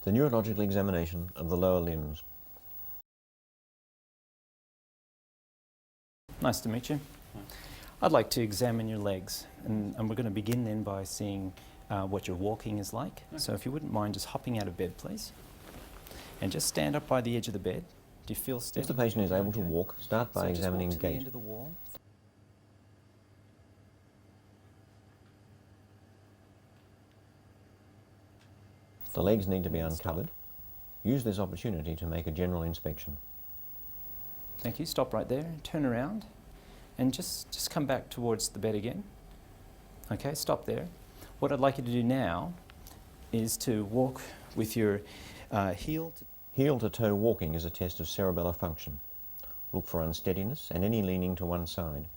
The neurological examination of the lower limbs. Nice to meet you. I'd like to examine your legs, and we're going to begin then by seeing what your walking is like. So if you wouldn't mind just hopping out of bed, please, and just stand up by the edge of the bed. Do you feel steady? If the patient is able to Okay. walk, start by So examining just walk to the gait. end of the wall. The legs need to be And stop. uncovered. Use this opportunity to make a general inspection. Thank you. Stop right there. Turn around and just come back towards the bed again. Okay, stop there. What I'd like you to do now is to walk with your heel Heel to toe walking is a test of cerebellar function. Look for unsteadiness and any leaning to one side.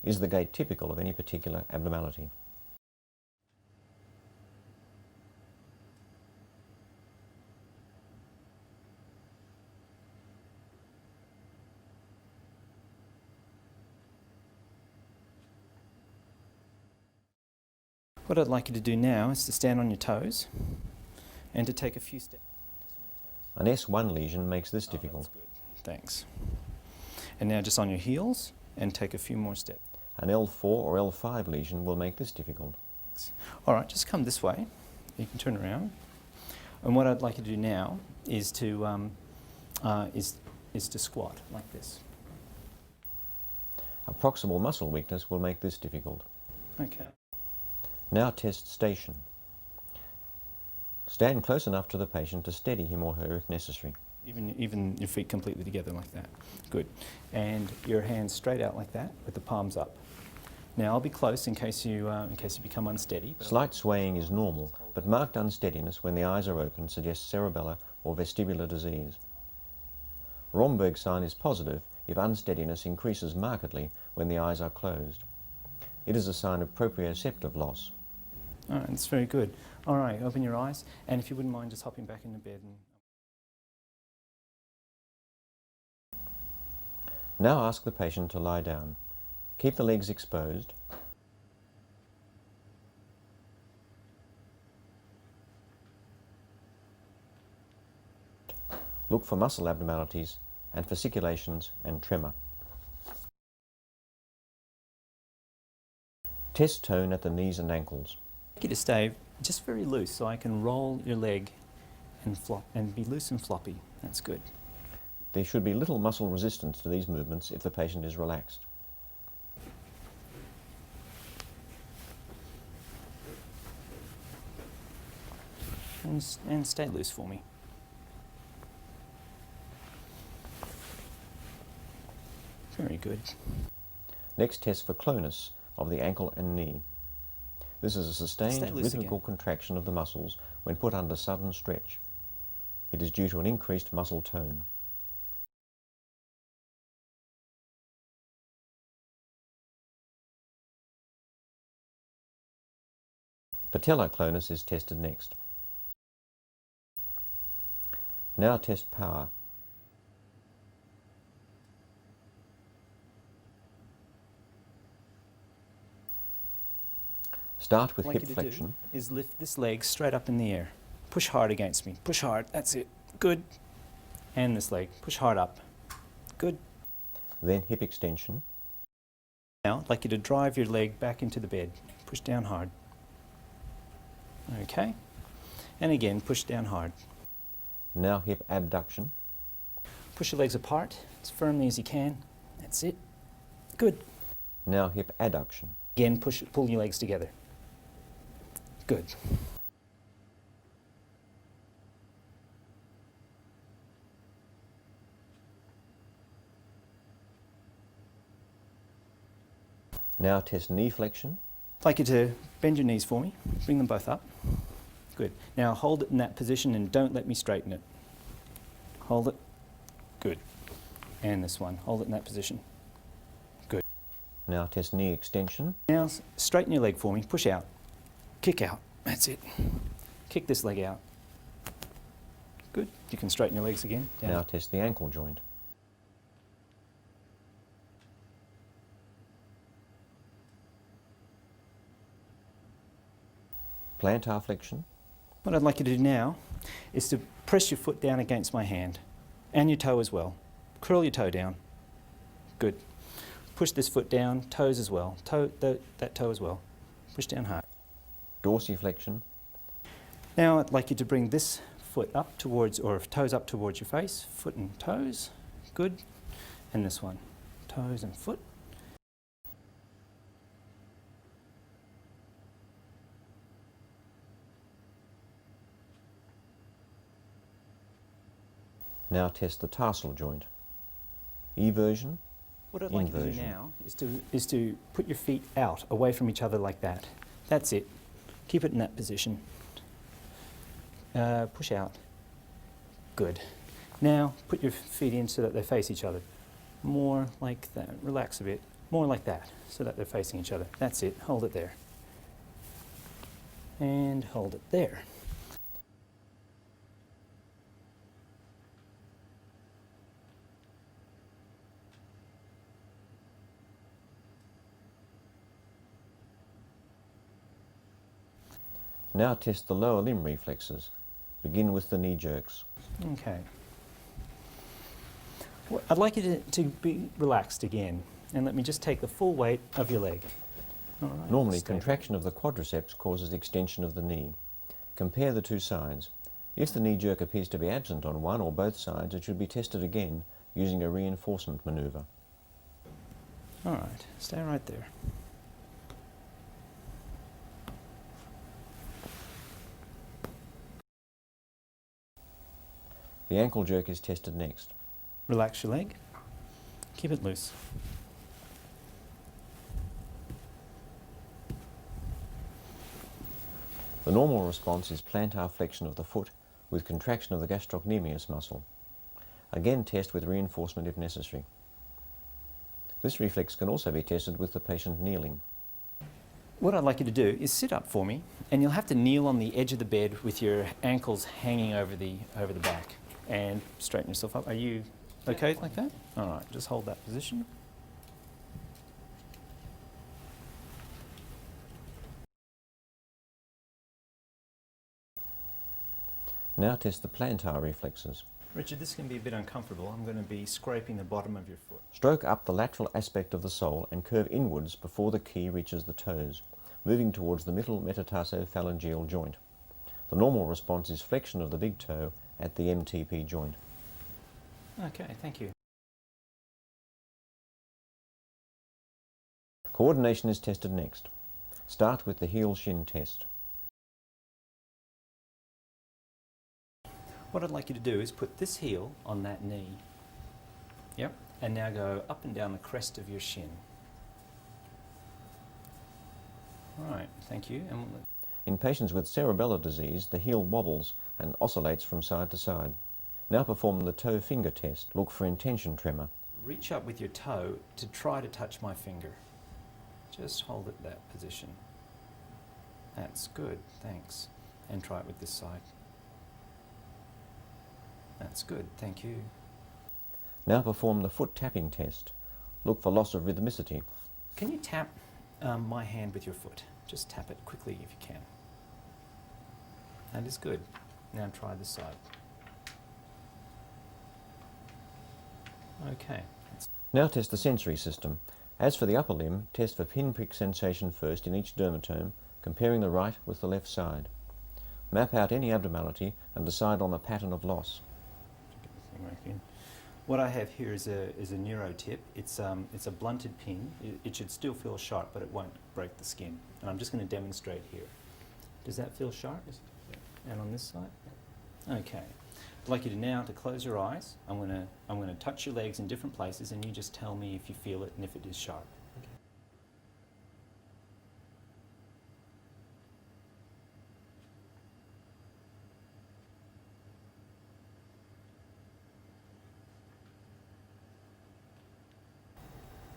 Is the gait typical of any particular abnormality? What I'd like you to do now is to stand on your toes and to take a few steps. An S1 lesion makes this Oh, difficult. that's good. Thanks. And now just on your heels and take a few more steps. An L4 or L5 lesion will make this difficult. All right, just come this way. You can turn around. And what I'd like you to do now is to squat like this. A proximal muscle weakness will make this difficult. Okay. Now test station. Stand close enough to the patient to steady him or her if necessary. Even your feet completely together like that. Good. And your hands straight out like that with the palms up. Now I'll be close in case you become unsteady. Slight swaying is normal, but marked unsteadiness when the eyes are open suggests cerebellar or vestibular disease. Romberg sign is positive if unsteadiness increases markedly when the eyes are closed. It is a sign of proprioceptive loss. All right, that's very good. All right, open your eyes, and if you wouldn't mind just hopping back into bed. Now ask the patient to lie down. Keep the legs exposed. Look for muscle abnormalities and fasciculations and tremor. Test tone at the knees and ankles. I'd like you to stay just very loose so I can roll your leg and flop and be loose and floppy. That's good. There should be little muscle resistance to these movements if the patient is relaxed. And stay loose for me. Very good. Next, test for clonus of the ankle and knee. This is a Stay sustained loose rhythmical again. contraction of the muscles when put under sudden stretch. It is due to an increased muscle tone. Patellar clonus is tested next. Now test power. Start with What I'd hip like you to flexion. do is lift this leg straight up in the air. Push hard against me. Push hard. That's it. Good. And this leg. Push hard up. Good. Then hip extension. Now, I'd like you to drive your leg back into the bed. Push down hard. Okay. And again, push down hard. Now hip abduction. Push your legs apart as firmly as you can. That's it. Good. Now hip adduction. Again, pull your legs together. Good. Now test knee flexion. I'd like you to bend your knees for me. Bring them both up. Good. Now hold it in that position and don't let me straighten it. Hold it. Good. And this one. Hold it in that position. Good. Now test knee extension. Now straighten your leg for me. Push out. Kick out. That's it. Kick this leg out. Good. You can straighten your legs again. Down. Now test the ankle joint. Plantar flexion. What I'd like you to do now is to press your foot down against my hand and your toe as well. Curl your toe down. Good. Push this foot down, toes as well. That toe as well. Push down hard. Dorsiflexion. Now I'd like you to bring this foot up towards, or toes up towards your face. Foot and toes. Good. And this one. Toes and foot. Now test the tarsal joint. Eversion. What I'd like you to do Inversion. now is to put your feet out, away from each other like that. That's it. Keep it in that position. Push out. Good. Now put your feet in so that they face each other. More like that. Relax a bit. More like that, so that they're facing each other. That's it. Hold it there. And hold it there. Now test the lower limb reflexes. Begin with the knee jerks. Okay. Well, I'd like you to be relaxed again, and let me just take the full weight of your leg. All right, Normally, stay. contraction of the quadriceps causes extension of the knee. Compare the two sides. If the knee jerk appears to be absent on one or both sides, it should be tested again using a reinforcement maneuver. All right, stay right there. The ankle jerk is tested next. Relax your leg. Keep it loose. The normal response is plantar flexion of the foot with contraction of the gastrocnemius muscle. Again, test with reinforcement if necessary. This reflex can also be tested with the patient kneeling. What I'd like you to do is sit up for me, and you'll have to kneel on the edge of the bed with your ankles hanging over the back, and straighten yourself up. Are you okay like that? All right, just hold that position. Now test the plantar reflexes. Richard, this can be a bit uncomfortable. I'm going to be scraping the bottom of your foot. Stroke up the lateral aspect of the sole and curve inwards before the key reaches the toes, moving towards the middle metatarsophalangeal joint. The normal response is flexion of the big toe at the MTP joint. Okay, thank you. Coordination is tested next. Start with the heel-shin test. What I'd like you to do is put this heel on that knee. Yep. And now go up and down the crest of your shin. All right, thank you. And In patients with cerebellar disease, the heel wobbles and oscillates from side to side. Now perform the toe finger test. Look for intention tremor. reach up with your toe to try to touch my finger. Just hold it that position. That's good, thanks. And try it with this side. That's good, thank you. Now perform the foot tapping test. Look for loss of rhythmicity. Can you tap my hand with your foot? Just tap it quickly if you can. That is good. Now try this side. Okay. Now test the sensory system. As for the upper limb, test for pinprick sensation first in each dermatome, comparing the right with the left side. Map out any abnormality and decide on the pattern of loss. Get the thing back in. What I have here is a Neuro tip. It's a blunted pin. It should still feel sharp, but it won't break the skin. And I'm just going to demonstrate here. Does that feel sharp? Yes. Yeah. And on this side? Okay. I'd like you to now to close your eyes. I'm going to touch your legs in different places, and you just tell me if you feel it and if it is sharp. Okay.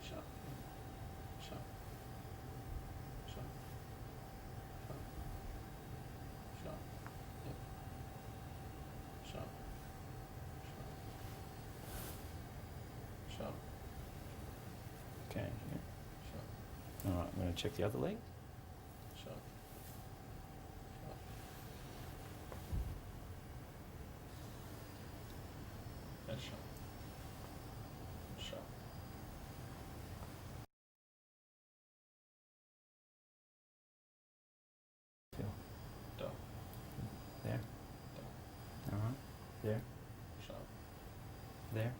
Sharp. Sharp. Sharp. Sharp. Sharp. Yep. Sharp. Sharp. Sharp. Okay. Yeah. Sharp. All right. I'm going to check the other leg. Sharp. Sharp. There? Sharp. There?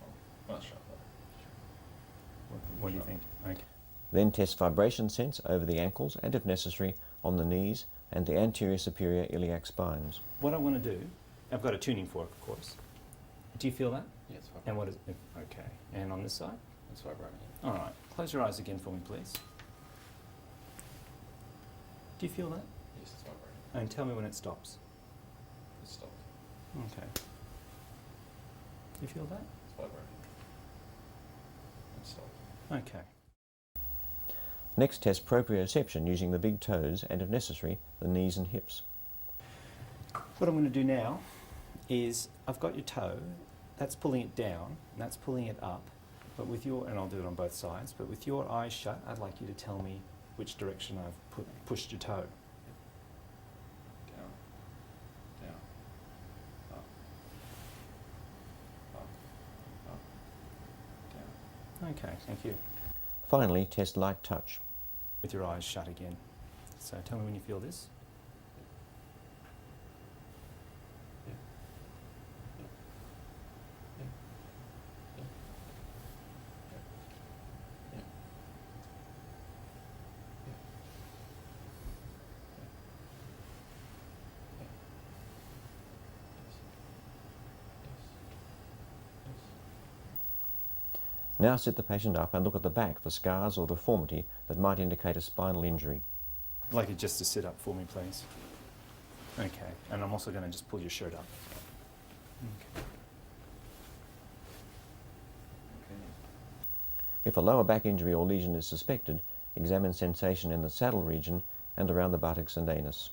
Oh, not sharp though. What do you Sharp. think? Okay. Then test vibration sense over the ankles and, if necessary, on the knees and the anterior superior iliac spines. What I want to do, I've got a tuning fork, of course. Do you feel that? Yeah, it's vibrating. And what is it? Okay. And on this side? It's vibrating. All right. Close your eyes again for me, please. Do you feel that? Yes, it's vibrating. And tell me when it stops. It's stopped. Okay. Do you feel that? It's vibrating. It's stopped. Okay. Next, test proprioception using the big toes and, if necessary, the knees and hips. What I'm going to do now is I've got your toe, that's pulling it down, and that's pulling it up, but with your, and I'll do it on both sides, but with your eyes shut, I'd like you to tell me which direction I've pushed your toe. Down. Down. Up. Up. Up. Down. Okay, thank you. Finally, test light touch. With your eyes shut again. So tell me when you feel this. Now sit the patient up and look at the back for scars or deformity that might indicate a spinal injury. I'd like you just to sit up for me, please. Okay, and I'm also going to just pull your shirt up. Okay. If a lower back injury or lesion is suspected, examine sensation in the saddle region and around the buttocks and anus.